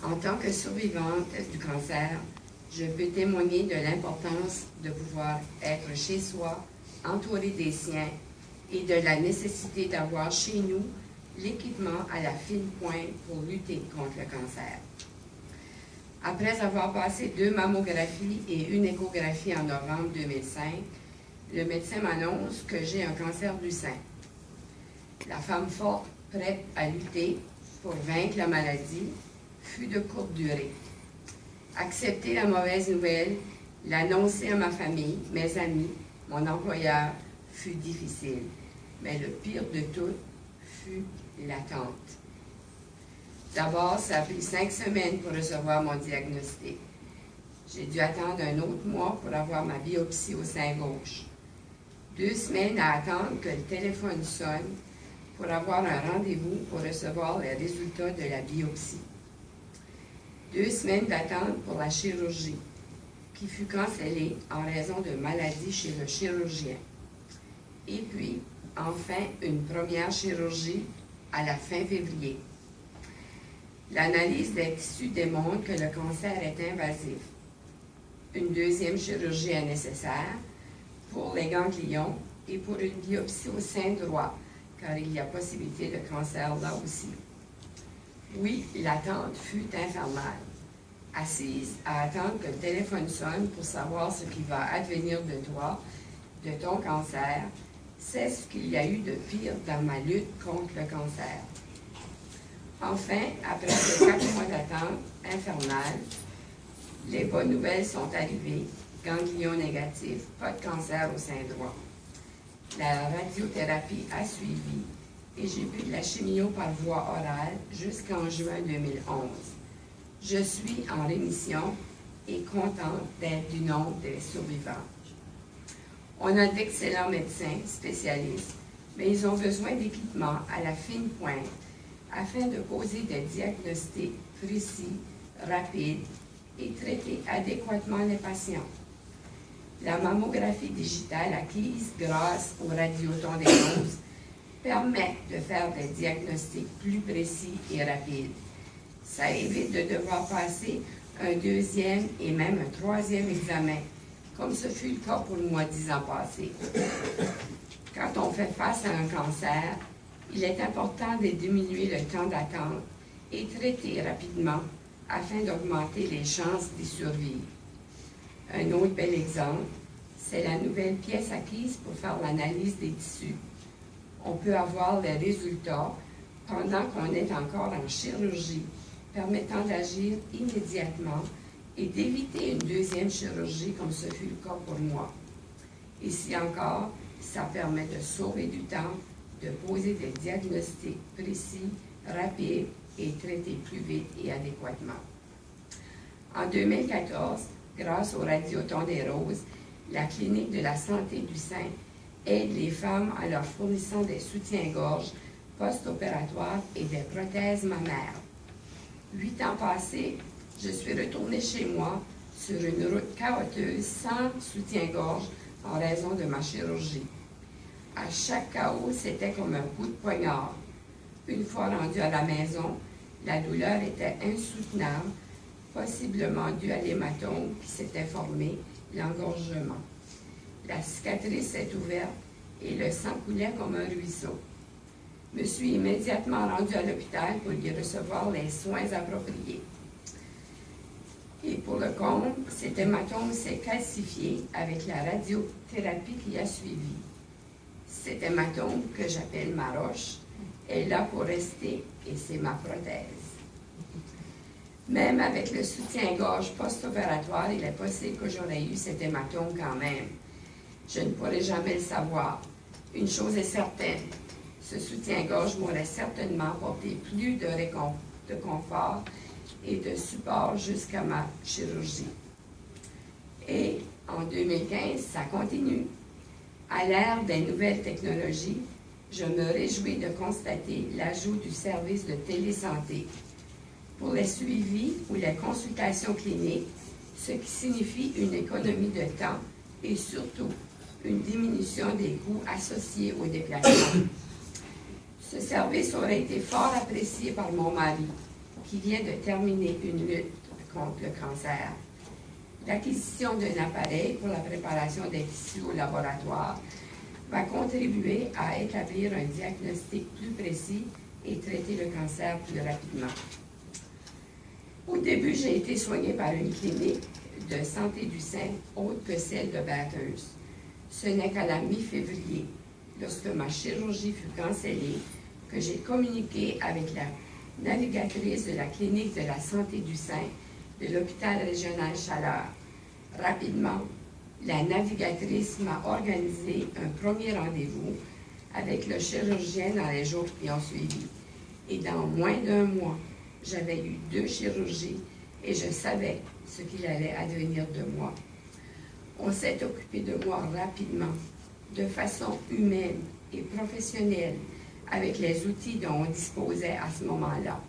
En tant que survivante du cancer, je peux témoigner de l'importance de pouvoir être chez soi, entouré des siens, et de la nécessité d'avoir chez nous l'équipement à la fine pointe pour lutter contre le cancer. Après avoir passé 2 mammographies et une échographie en novembre 2005, le médecin m'annonce que j'ai un cancer du sein. La femme forte, prête à lutter pour vaincre la maladie, fut de courte durée. Accepter la mauvaise nouvelle, l'annoncer à ma famille, mes amis, mon employeur, fut difficile. Mais le pire de tout fut l'attente. D'abord, ça a pris 5 semaines pour recevoir mon diagnostic. J'ai dû attendre un autre mois pour avoir ma biopsie au sein gauche. 2 semaines à attendre que le téléphone sonne pour avoir un rendez-vous pour recevoir les résultats de la biopsie. 2 semaines d'attente pour la chirurgie, qui fut cancellée en raison de maladies chez le chirurgien. Et puis, enfin, une première chirurgie à la fin février. L'analyse des tissus démontre que le cancer est invasif. Une deuxième chirurgie est nécessaire pour les ganglions et pour une biopsie au sein droit, car il y a possibilité de cancer là aussi. Oui, l'attente fut infernale. Assise à attendre que le téléphone sonne pour savoir ce qui va advenir de toi, de ton cancer, c'est ce qu'il y a eu de pire dans ma lutte contre le cancer. Enfin, après ces 4 mois d'attente infernale, les bonnes nouvelles sont arrivées, ganglions négatifs, pas de cancer au sein droit. La radiothérapie a suivi et j'ai eu de la chimio par voie orale jusqu'en juin 2011. Je suis en rémission et contente d'être du nombre des survivants. On a d'excellents médecins spécialistes, mais ils ont besoin d'équipements à la fine pointe afin de poser des diagnostics précis, rapides et traiter adéquatement les patients. La mammographie digitale acquise grâce au radiotondérose permet de faire des diagnostics plus précis et rapides. Ça évite de devoir passer un 2e et même un 3e examen, comme ce fut le cas pour moi 10 ans passés. Quand on fait face à un cancer, il est important de diminuer le temps d'attente et traiter rapidement afin d'augmenter les chances d'y survivre. Un autre bel exemple, c'est la nouvelle pièce acquise pour faire l'analyse des tissus. On peut avoir les résultats pendant qu'on est encore en chirurgie, permettant d'agir immédiatement et d'éviter une 2e chirurgie comme ce fut le cas pour moi. Ici encore, ça permet de sauver du temps, de poser des diagnostics précis, rapides et traiter plus vite et adéquatement. En 2014, grâce au radiotondérose, la clinique de la santé du sein aide les femmes en leur fournissant des soutiens-gorge post-opératoires et des prothèses mammaires. 8 ans passés, je suis retournée chez moi sur une route chaotique sans soutien-gorge en raison de ma chirurgie. À chaque chaos, c'était comme un coup de poignard. Une fois rendue à la maison, la douleur était insoutenable, possiblement due à l'hématome qui s'était formé, l'engorgement. La cicatrice s'est ouverte et le sang coulait comme un ruisseau. Je me suis immédiatement rendue à l'hôpital pour y recevoir les soins appropriés. Et pour le comble, cet hématome s'est calcifié avec la radiothérapie qui a suivi. Cet hématome, que j'appelle ma roche, est là pour rester et c'est ma prothèse. Même avec le soutien-gorge post-opératoire, il est possible que j'aurais eu cet hématome quand même. Je ne pourrai jamais le savoir. Une chose est certaine, ce soutien-gorge m'aurait certainement apporté plus de confort et de support jusqu'à ma chirurgie. Et en 2015, ça continue. À l'ère des nouvelles technologies, je me réjouis de constater l'ajout du service de télésanté pour les suivis ou les consultations cliniques, ce qui signifie une économie de temps et surtout une diminution des coûts associés au déplacement. Ce service aurait été fort apprécié par mon mari. qui vient de terminer une lutte contre le cancer. L'acquisition d'un appareil pour la préparation des tissus au laboratoire va contribuer à établir un diagnostic plus précis et traiter le cancer plus rapidement. Au début, j'ai été soignée par une clinique de santé du sein autre que celle de Bathurst. Ce n'est qu'à la mi-février, lorsque ma chirurgie fut cancellée, que j'ai communiqué avec la navigatrice de la clinique de la santé du sein de l'hôpital régional Chaleur. Rapidement, la navigatrice m'a organisé un premier rendez-vous avec le chirurgien dans les jours qui ont suivi. Et dans moins d'un mois, j'avais eu 2 chirurgies et je savais ce qu'il allait advenir de moi. On s'est occupé de moi rapidement, de façon humaine et professionnelle, avec les outils dont on disposait à ce moment-là.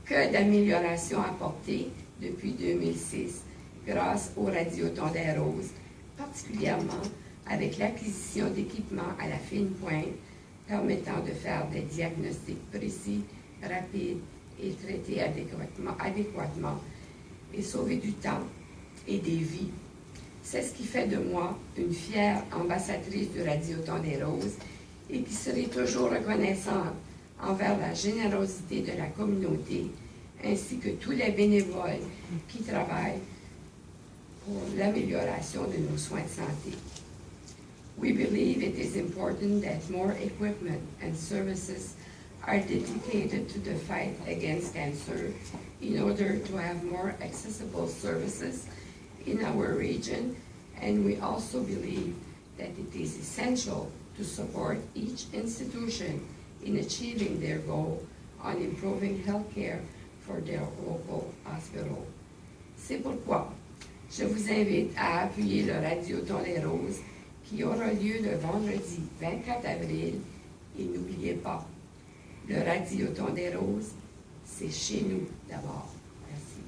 Que d'améliorations apportées depuis 2006 grâce au Radioton des Roses, particulièrement avec l'acquisition d'équipements à la fine pointe permettant de faire des diagnostics précis, rapides et traiter adéquatement et sauver du temps et des vies. C'est ce qui fait de moi une fière ambassadrice du Radioton des Roses et qui serai toujours reconnaissante envers la générosité de la communauté ainsi que tous les bénévoles qui travaillent pour l'amélioration de nos soins de santé. We believe it is important that more equipment and services are dedicated to the fight against cancer in order to have more accessible services in our region, and we also believe that it is essential to support each institution in achieving their goal on improving healthcare for their local hospital. C'est pourquoi je vous invite à appuyer le Radioton des Roses qui aura lieu le vendredi 24 avril. Et n'oubliez pas, le Radioton des Roses, c'est chez nous d'abord. Merci.